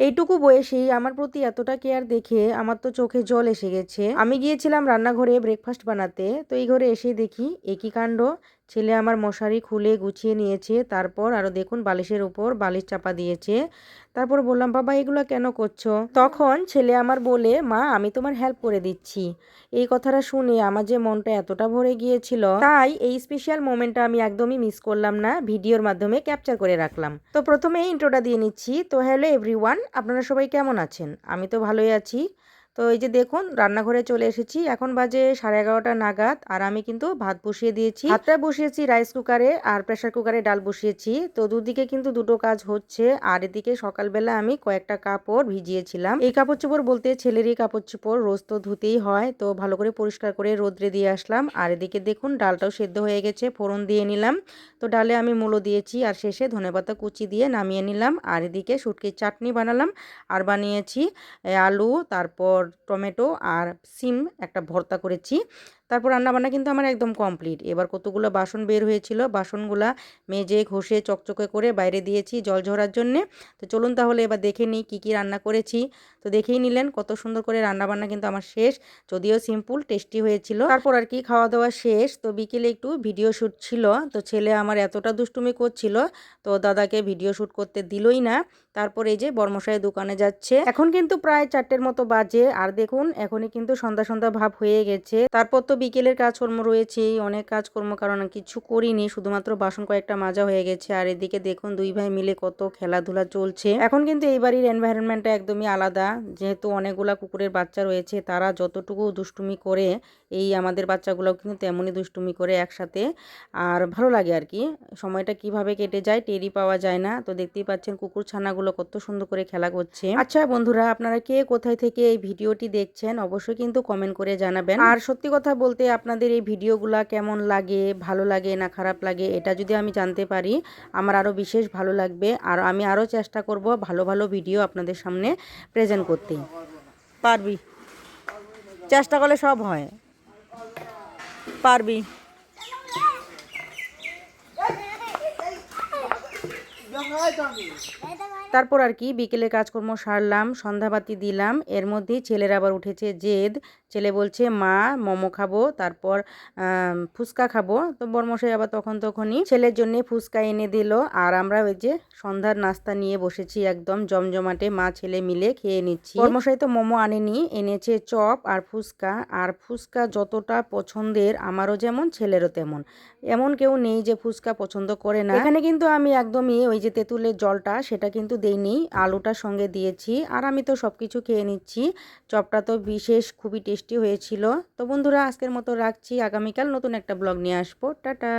এইটুকু বয়সেই আমার প্রতি এতটা কেয়ার দেখে আমার তো চোখে জল এসে গেছে। আমি গিয়েছিলাম রান্নাঘরে ব্রেকফাস্ট বানাতে, তো এই ঘরে এসে দেখি একই কাণ্ড। ছেলে আমার মশারি খুলে গুছিয়ে নিয়েছে, তারপর আরও দেখুন বালিশের উপর বালিশ চাপা দিয়েছে। তারপর বললাম, বাবা এগুলো কেন করছো? তখন ছেলে আমার বলে, মা আমি তোমার হেল্প করে দিচ্ছি। এই কথাটা শুনে আমার যে মনটা এতটা ভরে গিয়েছিল, তাই এই স্পেশাল মোমেন্টটা আমি একদমই মিস করলাম না, ভিডিওর মাধ্যমে ক্যাপচার করে রাখলাম। তো প্রথমে ইন্ট্রোটা দিয়ে নিচ্ছি। তো হ্যালো এভরিওয়ান, আপনারা সবাই কেমন আছেন? আমি তো ভালোই আছি। তো এই যে দেখুন রান্নাঘরে চলে এসেছি, এখন বাজে 11:30 নাগাদ, আর আমি কিন্তু ভাত বসিয়ে দিয়েছি। ভাতটা বসিয়েছি রাইস কুকারে, আর প্রেসার কুকারে ডাল বসিয়েছি। তো দুদিকে কিন্তু দুটো কাজ হচ্ছে। আর এদিকে সকালবেলা আমি কয়েকটা কাপড় ভিজিয়েছিলাম। এই কাপড় চোপড় বলতে ছেলেরই কাপড় চোপড়, রোজ তো ধুতেই হয়, তো ভালো করে পরিষ্কার করে রোদ্রে দিয়ে আসলাম। আর এদিকে দেখুন ডালটাও সেদ্ধ হয়ে গেছে, ফোড়ন দিয়ে নিলাম। তো ডালে আমি মূলো দিয়েছি, আর শেষে ধনেপাতা কুচি দিয়ে নামিয়ে নিলাম। আর এদিকে শুটকির চাটনি বানালাম, আর বানিয়েছি আলু, তারপর টমেটো আর সিম একটা ভর্তা করেছি। তারপর রান্নাবান্না কিন্তু আমার একদম কমপ্লিট। এবার কতগুলো বাসন বের হয়েছিল, বাসনগুলা মেজে ঘষে চকচকে করে বাইরে দিয়েছি জল ঝরার জন্যে। তো চলুন তাহলে এবার দেখে নিই কী কী রান্না করেছি। তো দেখেই নিলেন কত সুন্দর করে রান্নাবান্না কিন্তু আমার শেষ, যদিও সিম্পল টেস্টি হয়েছিল। তারপর আর কি খাওয়া দাওয়া শেষ। তো বিকেলে একটু ভিডিও শ্যুট ছিল, তো ছেলে আমার এতটা দুষ্টুমি করছিল, তো দাদাকে ভিডিও শ্যুট করতে দিলই না। তারপর এই যে বর্মশাই দোকানে যাচ্ছে। এখন কিন্তু প্রায় 4টের মতো বাজে, আর দেখুন এখনই কিন্তু সন্ধ্যা সন্ধ্যা ভাব হয়ে গেছে। তারপর তো বিকেলের কাজকর্ম রয়েছেই, অনেক কাজকর্ম, কারণ কিছু করিনি, শুধুমাত্র বাসন কয়েকটা মাজা হয়ে গেছে। আর এদিকে দেখুন দুই ভাই মিলে কত খেলাধুলা চলছে। এখন কিন্তু এই বাড়ির এনভায়রনমেন্টটা একদমই আলাদা, যেহেতু অনেকগুলা কুকুরের বাচ্চা রয়েছে, তারা যতটুকু দুষ্টুমি করে এই আমাদের বাচ্চাগুলোও কিন্তু তেমনই দুষ্টুমি করে একসাথে। আর ভালো লাগে আর কি, সময়টা কিভাবে কেটে যায় টেরই পাওয়া যায় না। তো দেখতেই পাচ্ছেন কুকুর ছানাগুলো কত সুন্দর করে খেলা করছে। আচ্ছা বন্ধুরা, আপনারা কে কোথায় থেকে এই ভিডিওটি দেখছেন অবশ্যই কিন্তু কমেন্ট করে জানাবেন। আর সত্যি কথা বলতে আপনাদের এই ভিডিওগুলা কেমন লাগে, ভালো লাগে না খারাপ লাগে, এটা যদি আমি জানতে পারি আমার আরও বিশেষ ভালো লাগবে। আর আমি আরও চেষ্টা করব ভালো ভালো ভিডিও আপনাদের সামনে প্রেজেন্ট করতে। পারবি, চেষ্টা করলে সব হয়, পারবি। তারপর আর কি বিকেলে কাজকর্ম সারলাম, সন্ধ্যাবাতি দিলাম। এর মধ্যেই ছেলের আবার উঠেছে জেদ। ছেলে বলছে, মা মোমো খাবো, তারপর ফুচকা খাবো। তো বর্মশাই আবার তখনই ছেলের জন্য ফুচকা এনে দিল। আর আমরা ওই যে সন্ধ্যার নাস্তা নিয়ে বসেছি, একদম জমজমাটে মা ছেলে মিলে খেয়ে নিচ্ছি। বর্মশাই তো মোমো আনেনি, এনেছে চপ আর ফুচকা। আর ফুচকা যতটা পছন্দের আমারও যেমন ছেলেরও তেমন, এমন কেউ নেই যে ফুচকা পছন্দ করে না। এখানে কিন্তু আমি একদমই ওই যে তেঁতুলের জলটা সেটা কিন্তু দেইনি, আলুটার সঙ্গে দিয়েছি। আর আমি তো সব কিছু খেয়ে নিচ্ছি। চপটা তো বিশেষ খুবই টেস্টি হয়েছিল। তো বন্ধুরা আজকের মতো রাখছি, আগামীকাল নতুন একটা ব্লগ নিয়ে আসবো। টাটা।